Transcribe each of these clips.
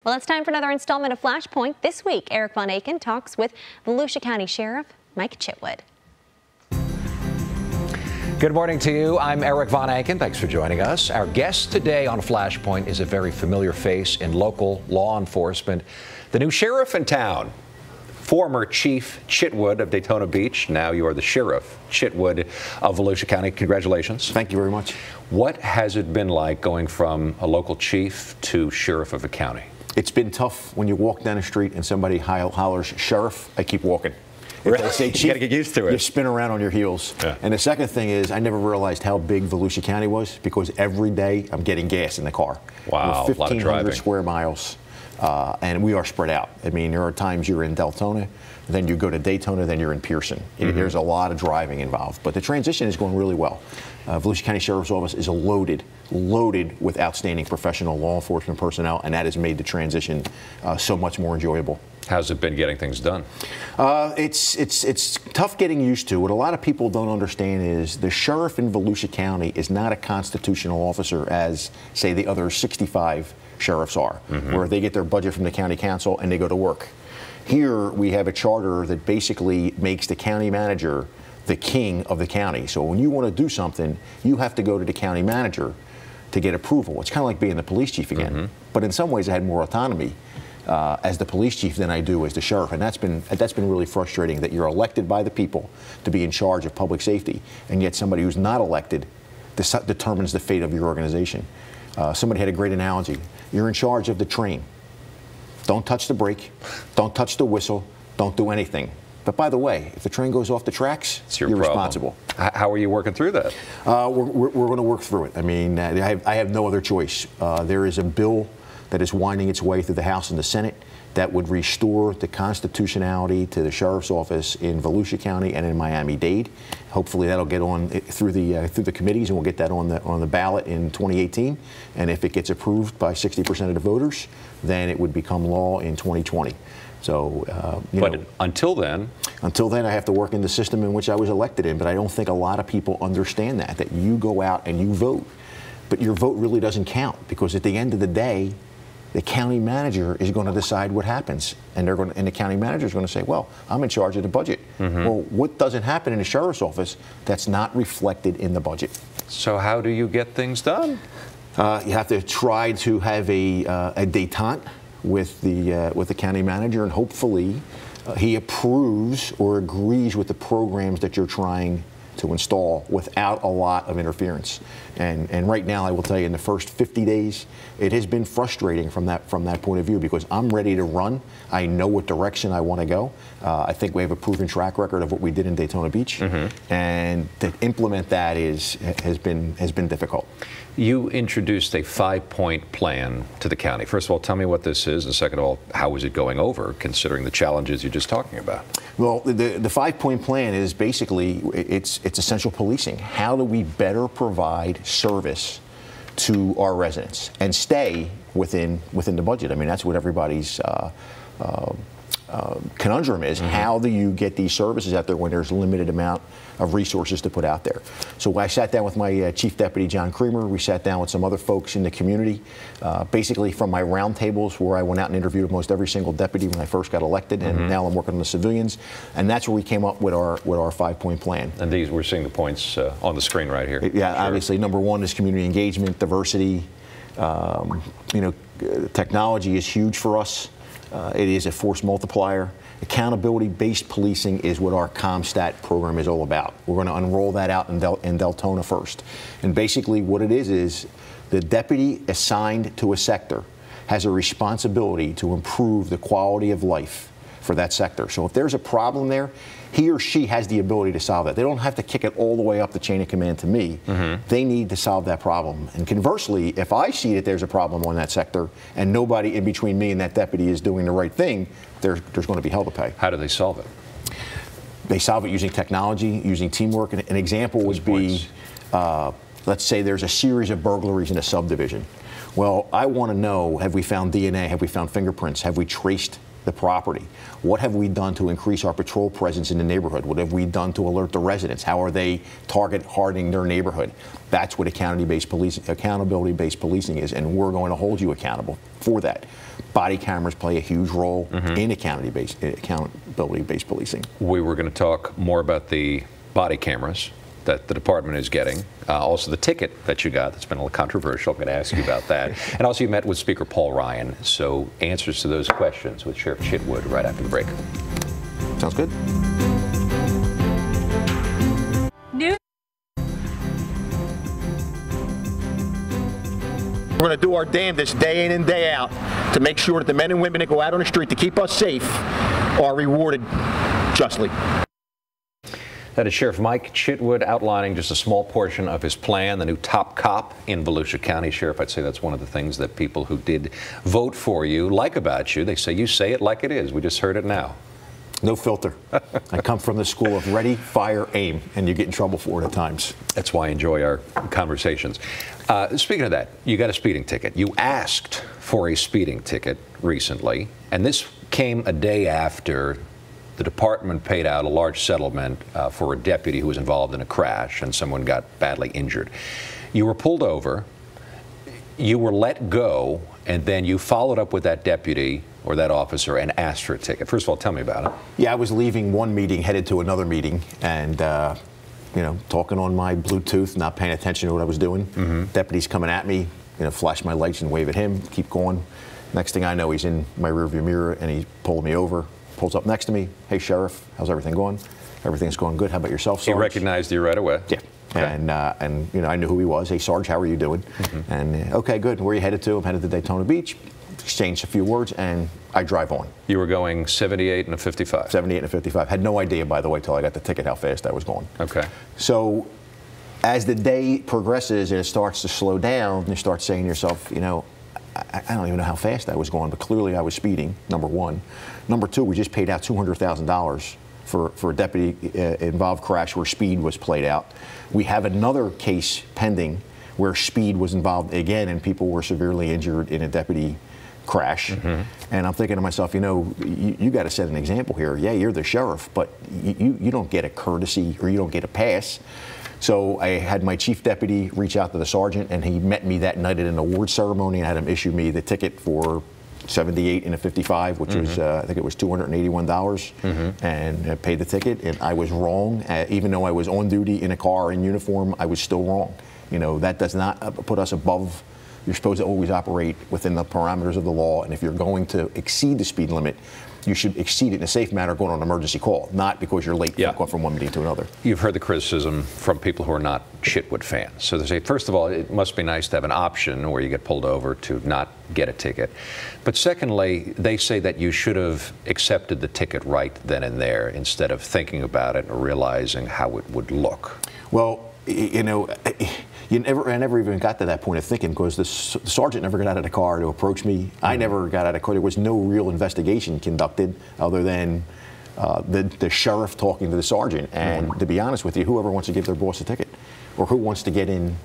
Well, it's time for another installment of Flashpoint. This week, Eric Von Aken talks with Volusia County Sheriff Mike Chitwood. Good morning to you. I'm Eric Von Aken. Thanks for joining us. Our guest today on Flashpoint is a very familiar face in local law enforcement. The new sheriff in town, former Chief Chitwood of Daytona Beach. Now you are the Sheriff Chitwood of Volusia County. Congratulations. Thank you very much. What has it been like going from a local chief to sheriff of a county? It's been tough when you walk down the street and somebody hollers, "Sheriff," I keep walking. If they say, "Chief," you gotta get used to it. You spin around on your heels. Yeah. And the second thing is, I never realized how big Volusia County was because every day I'm getting gas in the car. Wow, We're a lot of driving. 1,500 square miles, and we are spread out. I mean, there are times you're in Deltona, then you go to Daytona, then you're in Pearson. There's a lot of driving involved, but the transition is going really well. Volusia County Sheriff's Office is loaded with outstanding professional law enforcement personnel, and that has made the transition so much more enjoyable. How's it been getting things done? It's tough getting used to. What a lot of people don't understand is the sheriff in Volusia County is not a constitutional officer as, say, the other 65 sheriffs are, where they get their budget from the county council and they go to work. Here we have a charter that basically makes the county manager the king of the county. So when you want to do something, you have to go to the county manager to get approval. It's kind of like being the police chief again. But in some ways I had more autonomy as the police chief than I do as the sheriff, and that's been really frustrating, that you're elected by the people to be in charge of public safety, and yet somebody who's not elected determines the fate of your organization. Somebody had a great analogy. You're in charge of the train. Don't touch the brake, don't touch the whistle, don't do anything. But by the way, if the train goes off the tracks, you're responsible. How are you working through that? We're going to work through it. I mean, I have no other choice. There is a bill that is winding its way through the House and the Senate that would restore the constitutionality to the sheriff's office in Volusia County and in Miami-Dade. Hopefully that'll get on through the committees, and we'll get that on the ballot in 2018. And if it gets approved by 60% of the voters, then it would become law in 2020. So, but until then, I have to work in the system in which I was elected in. But I don't think a lot of people understand that you go out and you vote, but your vote really doesn't count, because at the end of the day, the county manager is going to decide what happens, and the county manager is going to say, "Well, I'm in charge of the budget." Well, what doesn't happen in the sheriff's office that's not reflected in the budget? So how do you get things done? You have to try to have a détente with the county manager, and hopefully he approves or agrees with the programs that you're trying to install without a lot of interference. And right now, I will tell you, in the first 50 days, it has been frustrating from that point of view, because I'm ready to run. I know what direction I want to go. I think we have a proven track record of what we did in Daytona Beach, and to implement that has been difficult. You introduced a 5-point plan to the county. First of all, tell me what this is, and second of all, how is it going over, considering the challenges you're just talking about? Well, the 5-point plan is basically, it's essential policing. How do we better provide service to our residents and stay within the budget? I mean, that's what everybody's conundrum is. How do you get these services out there when there's a limited amount of resources to put out there? So I sat down with my Chief Deputy, John Creamer. We sat down with some other folks in the community, basically from my roundtables where I went out and interviewed almost every single deputy when I first got elected, and now I'm working on the civilians. And that's where we came up with our 5-point plan. And these, we're seeing the points on the screen right here. Yeah, sure. Obviously, number one is community engagement, diversity. Technology is huge for us. It is a force multiplier. Accountability-based policing is what our CompStat program is all about. We're going to unroll that out in Deltona first. And basically what it is the deputy assigned to a sector has a responsibility to improve the quality of life for that sector. So if there's a problem there, he or she has the ability to solve that. They don't have to kick it all the way up the chain of command to me. They need to solve that problem. And conversely, if I see that there's a problem on that sector and nobody in between me and that deputy is doing the right thing, there's going to be hell to pay. How do they solve it? They solve it using technology, using teamwork. An example would be, let's say there's a series of burglaries in a subdivision. Well, I want to know, have we found DNA? Have we found fingerprints? Have we traced the property? What have we done to increase our patrol presence in the neighborhood? What have we done to alert the residents? How are they target hardening their neighborhood? That's what accountability-based policing is, and we're going to hold you accountable for that. body cameras play a huge role in accountability-based policing. We were going to talk more about the body cameras that the department is getting. Also the ticket that you got that's been a little controversial. I'm going to ask you about that. And also you met with Speaker Paul Ryan. So answers to those questions with Sheriff Chitwood right after the break. Sounds good. We're going to do our damnedest day in and day out to make sure that the men and women that go out on the street to keep us safe are rewarded justly. That is Sheriff Mike Chitwood outlining just a small portion of his plan, the new top cop in Volusia County. Sheriff, I'd say that's one of the things that people who did vote for you like about you. They say you say it like it is. We just heard it now. No filter. I come from the school of ready, fire, aim, and you get in trouble for it at times. That's why I enjoy our conversations. Speaking of that, you got a speeding ticket. You asked for a speeding ticket recently, and this came a day after the department paid out a large settlement for a deputy who was involved in a crash and someone got badly injured. You were pulled over, you were let go, and then you followed up with that deputy or that officer and asked for a ticket. First of all, tell me about it. Yeah, I was leaving one meeting, headed to another meeting, and you know, talking on my Bluetooth, not paying attention to what I was doing. Deputy's coming at me, you know, flash my lights and wave at him, keep going. Next thing I know, he's in my rearview mirror and he pulled me over, pulls up next to me. Hey, Sheriff, how's everything going? Everything's going good. How about yourself, Sarge? He recognized you right away. Yeah. Okay. And you know, I knew who he was. Hey, Sarge, how are you doing? And okay, good. Where are you headed to? I'm headed to Daytona Beach. Exchanged a few words, and I drive on. You were going 78 and a 55. 78 and a 55. Had no idea, by the way, till I got the ticket, how fast I was going. Okay. So as the day progresses and it starts to slow down, you start saying to yourself, you know, I don't even know how fast I was going, but clearly I was speeding, number one. Number two, we just paid out $200,000 for a deputy-involved crash where speed was played out. We have another case pending where speed was involved again and people were severely injured in a deputy crash. And I'm thinking to myself, you know, you got to set an example here. Yeah, you're the sheriff, but you don't get a courtesy or you don't get a pass. So I had my chief deputy reach out to the sergeant, and he met me that night at an award ceremony and had him issue me the ticket for 78 and a 55, which was, I think it was $281, and I paid the ticket, and I was wrong. Even though I was on duty in a car in uniform, I was still wrong. You know, that does not put us above. You're supposed to always operate within the parameters of the law, and if you're going to exceed the speed limit, you should exceed it in a safe manner going on an emergency call, not because you're late going from one meeting to another. You've heard the criticism from people who are not Chitwood fans. So they say, first of all, it must be nice to have an option where you get pulled over to not get a ticket. But secondly, they say that you should have accepted the ticket right then and there instead of thinking about it and realizing how it would look. Well, you know, I never even got to that point of thinking because the sergeant never got out of the car to approach me. I never got out of the car. There was no real investigation conducted other than the sheriff talking to the sergeant. And to be honest with you, whoever wants to give their boss a ticket or who wants to get in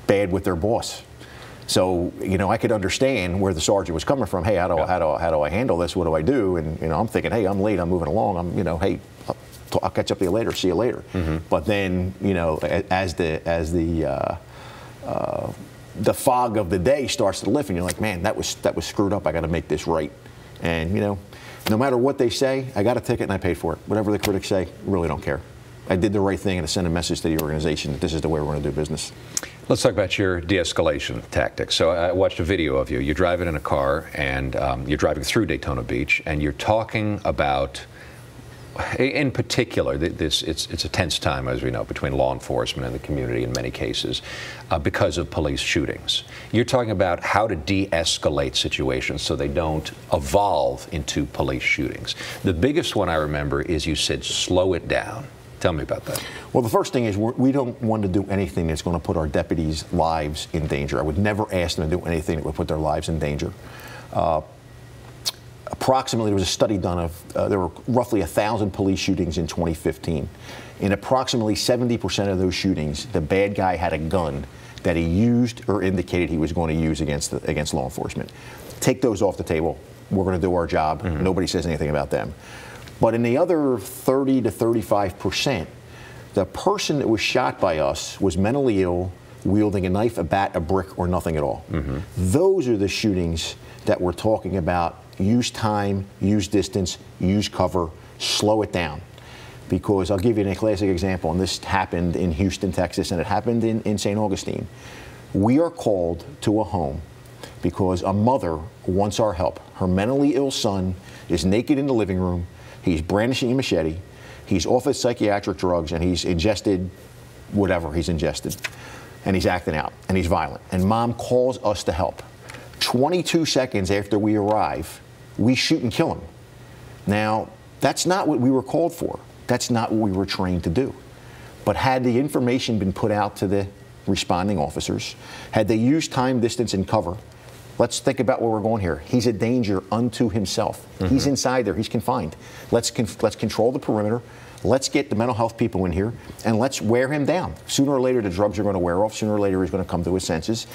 bad with their boss. So, you know, I could understand where the sergeant was coming from. Hey, how do I handle this? What do I do? And, you know, I'm thinking, hey, I'm late. I'm moving along. I'm, you know, hey, I'll catch up to you later. See you later. But then, you know, as the fog of the day starts to lift, and you're like, man, that was screwed up. I got to make this right. And you know, no matter what they say, I got a ticket and I paid for it. Whatever the critics say, really don't care. I did the right thing and I sent a message to the organization that this is the way we're going to do business. Let's talk about your de-escalation tactics. So I watched a video of you. You're driving in a car and you're driving through Daytona Beach, and you're talking about. In particular, it's a tense time, as we know, between law enforcement and the community in many cases because of police shootings. You're talking about how to de-escalate situations so they don't evolve into police shootings. The biggest one I remember is you said slow it down. Tell me about that. Well, the first thing is we don't want to do anything that's going to put our deputies' lives in danger. I would never ask them to do anything that would put their lives in danger. Approximately, there was a study done of, there were roughly 1,000 police shootings in 2015. In approximately 70% of those shootings, the bad guy had a gun that he used or indicated he was going to use against law enforcement. Take those off the table. We're going to do our job. Nobody says anything about them. But in the other 30 to 35%, the person that was shot by us was mentally ill, wielding a knife, a bat, a brick, or nothing at all. Those are the shootings that we're talking about use time, use distance, use cover, slow it down. Because I'll give you a classic example, and this happened in Houston, Texas, and it happened in St. Augustine. We are called to a home because a mother wants our help. Her mentally ill son is naked in the living room. He's brandishing a machete. He's off his psychiatric drugs, and he's ingested whatever he's ingested. And he's acting out, and he's violent. And mom calls us to help. 22 seconds after we arrive, we shoot and kill him. Now, that's not what we were called for. That's not what we were trained to do. But had the information been put out to the responding officers, had they used time, distance, and cover, let's think about where we're going here. He's a danger unto himself. He's inside there. He's confined. Let's control the perimeter. Let's get the mental health people in here, and let's wear him down. Sooner or later, the drugs are going to wear off. Sooner or later, he's going to come to his senses.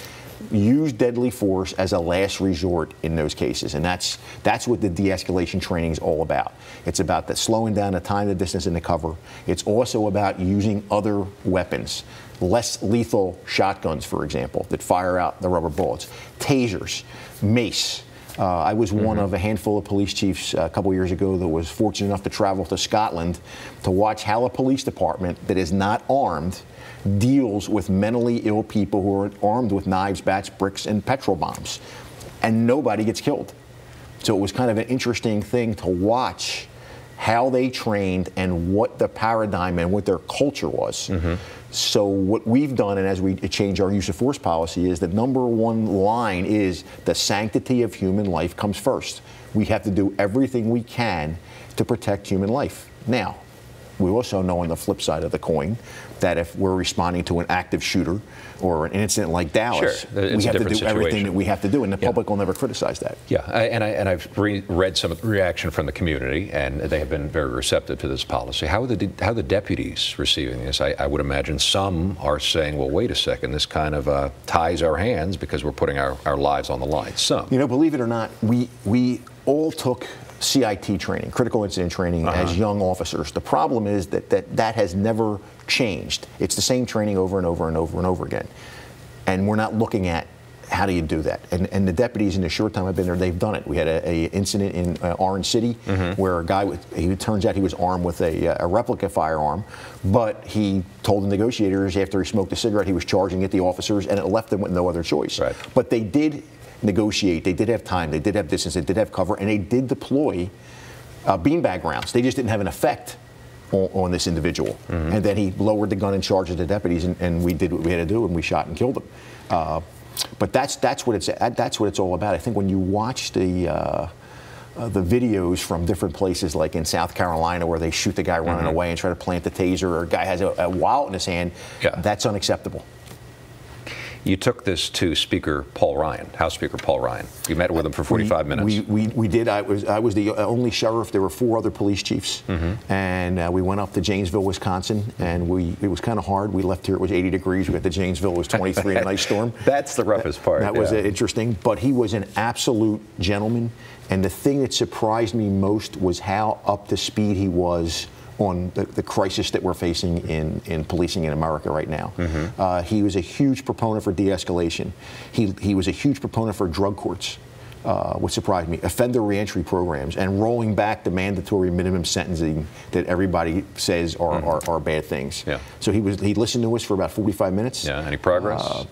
Use deadly force as a last resort in those cases, and that's what the de-escalation training is all about. It's about the slowing down the time, the distance, and the cover. It's also about using other weapons, less lethal shotguns, for example, that fire out the rubber bullets, tasers, mace. I was one of a handful of police chiefs a couple years ago that was fortunate enough to travel to Scotland to watch how a police department that is not armed deals with mentally ill people who are armed with knives, bats, bricks, and petrol bombs. And nobody gets killed. So it was kind of an interesting thing to watch how they trained and what the paradigm and what their culture was. So what we've done, and as we change our use of force policy, is the number one line is the sanctity of human life comes first. We have to do everything we can to protect human life. Now, we also know on the flip side of the coin that if we're responding to an active shooter or an incident like Dallas, we have to do everything that we have to do, and the public will never criticize that. Yeah, and I've read some reaction from the community, and they have been very receptive to this policy. How are the deputies receiving this? I would imagine some are saying, well, wait a second, this kind of ties our hands because we're putting our lives on the line. Some. You know, believe it or not, we all took CIT training, critical incident training, as young officers. The problem is that has never changed. It's the same training over and over and over and over again. And we're not looking at how do you do that. And the deputies, in the short time I've been there, they've done it. We had a incident in Orange City where a guy, it turns out he was armed with a replica firearm, but he told the negotiators after he smoked a cigarette he was charging at the officers, and it left them with no other choice. Right. But they did negotiate, they did have time, they did have distance, they did have cover, and they did deploy beanbag rounds. They just didn't have an effect on this individual. And then he lowered the gun and charged at the deputies, and we did what we had to do, and we shot and killed him. But that's what it's all about. I think when you watch the videos from different places, like in South Carolina, where they shoot the guy running away and try to plant the taser, or a guy has a wallet in his hand, that's unacceptable. You took this to Speaker Paul Ryan, House Speaker Paul Ryan. You met with him for 45 minutes. We did. I was the only sheriff. There were 4 other police chiefs, and we went up to Janesville, Wisconsin, and it was kind of hard. We left here, it was 80 degrees. We got to Janesville, it was 23 in an ice storm. That's the roughest part. That was interesting, but he was an absolute gentleman, and the thing that surprised me most was how up to speed he was on the crisis that we're facing in policing in America right now. He was a huge proponent for de-escalation. He was a huge proponent for drug courts, which surprised me, offender reentry programs, and rolling back the mandatory minimum sentencing that everybody says are bad things. So he listened to us for about 45 minutes. Any progress?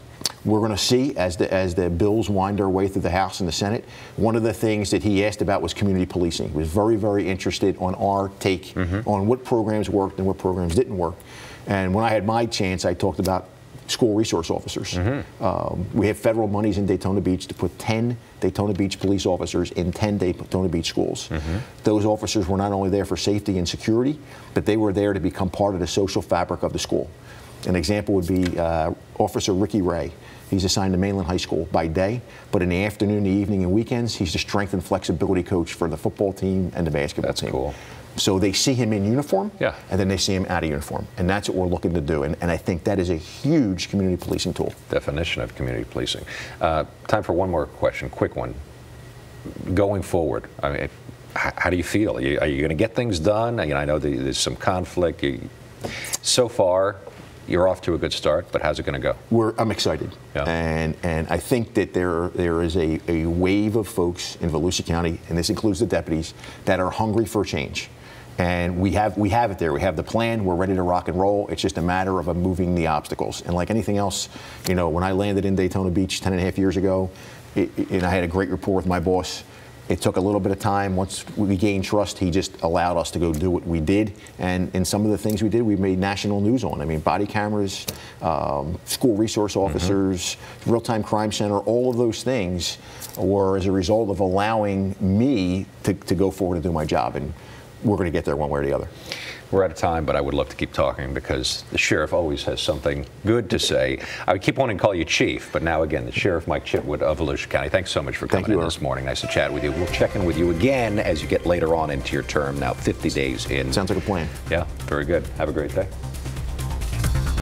We're going to see as the bills wind their way through the House and the Senate. One of the things that he asked about was community policing. He was very, very interested on our take on what programs worked and what programs didn't work. And when I had my chance, I talked about school resource officers. We have federal monies in Daytona Beach to put 10 Daytona Beach police officers in 10 Daytona Beach schools. Those officers were not only there for safety and security, but they were there to become part of the social fabric of the school. An example would be Officer Ricky Ray. He's assigned to Mainland High School by day, but in the afternoon, the evening, and weekends, he's the strength and flexibility coach for the football team and the basketball team. That's cool. So they see him in uniform, and then they see him out of uniform. And that's what we're looking to do. And I think that is a huge community policing tool. Definition of community policing. Time for one more question, quick one. Going forward, I mean, how do you feel? Are you going to get things done? I know there's some conflict. So far, You're off to a good start, but how's it going to go? I'm excited, Yeah. and I think that there is a wave of folks in Volusia County, and this includes the deputies, that are hungry for change. And we have it there. We have the plan. We're ready to rock and roll. It's just a matter of moving the obstacles. And like anything else, you know, when I landed in Daytona Beach 10.5 years ago, and I had a great rapport with my boss, it took a little bit of time. Once we gained trust, he just allowed us to go do what we did. And some of the things we did, we made national news on. I mean, body cameras, school resource officers, real-time crime center, all of those things were as a result of allowing me to go forward and do my job. And we're going to get there one way or the other. We're out of time, but I would love to keep talking because the sheriff always has something good to say. I would keep wanting to call you chief, but now again, the Sheriff Mike Chitwood of Volusia County. Thanks so much for coming in this morning. Nice to chat with you. We'll check in with you again as you get later on into your term, now 50 days in. Sounds like a plan. Yeah, very good. Have a great day.